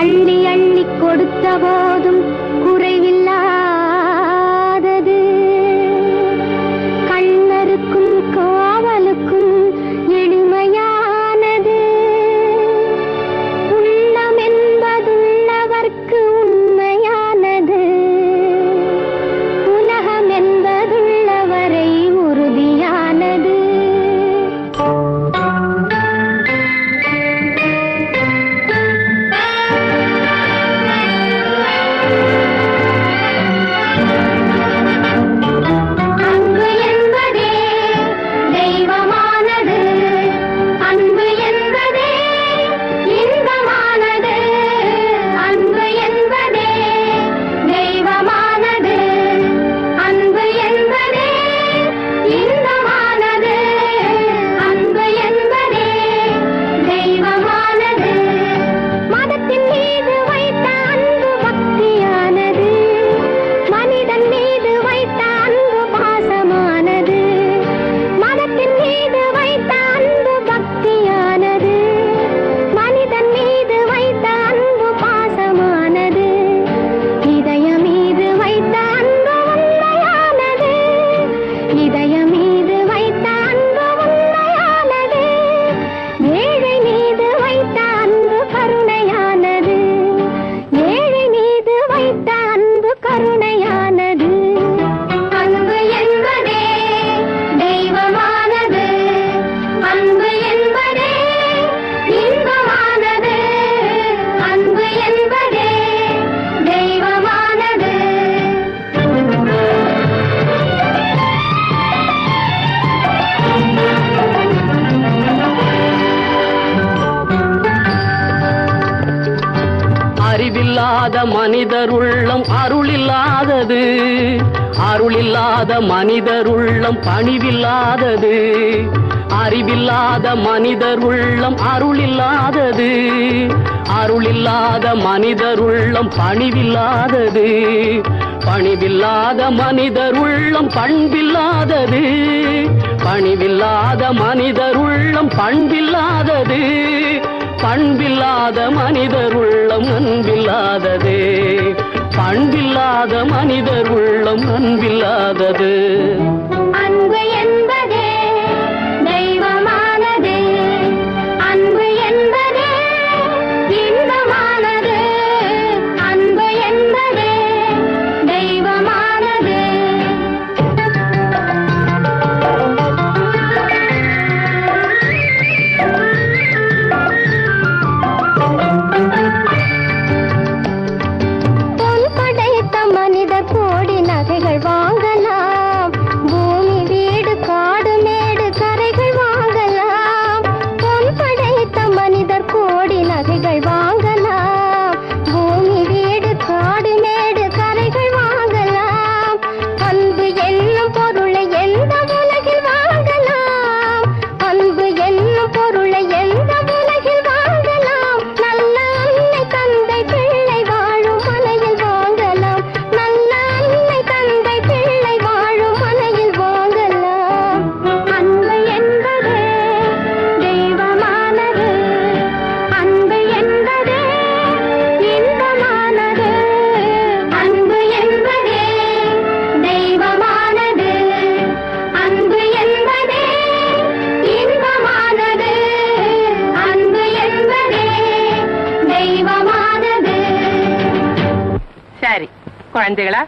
அள்ளி அள்ளி கொடுத்த போதும் குறைவில்லாதது. கண்ணருக்கும் காவலுக்கும் எளிமையானது. உள்ளம் என்பதுள்ளவர்க்கு உண்மையானது. உலகம் என்பதுள்ளவரை உறுதியானது. அறிவில்லாத மனிதர் உள்ளம் அருளில்லாதது. அருளில்லாத மனிதர் உள்ளம் பணிவில்லாதது. அறிவில்லாத மனிதர் உள்ளம் அருளில்லாதது. அருளில்லாத மனிதர் உள்ளம் பணிவில்லாதது. பணிவில்லாத மனிதர் உள்ளம் பண்பில்லாதது. பணிவில்லாத மனிதர் உள்ளம் பண்பில்லாதது. பண்பில்லாத மனிதர் உள்ளம் அன்பில்லாதது. பண்பில்லாத மனிதர் உள்ளம் அன்பில்லாதது. அன்பு என்பதே தெய்வமானது. அன்பு என்பதே இன்பமானது. அன்பு என்பதே தெய்வமானது. மனிதர் கோடி நகைகள் வாங்கலாம். பூமி வீடு காடு மேடு கரைகள் வாங்கலாம். பொன் படைத்த மனிதர் கோடி நகைகள் வாங்கலாம். பூமி வீடு காடு மேடு கரைகள் வாங்கலாம். அன்பு என்னும் பொருளை எந்த உலகில் வாங்கலாம். அன்பு என்னும் பொருளை எந்த உலகில் வாங்கலாம். நல்ல அன்னை தந்தை பிள்ளை வாழும் மனையில் வாங்கலாம். சரி குழந்தைகளா,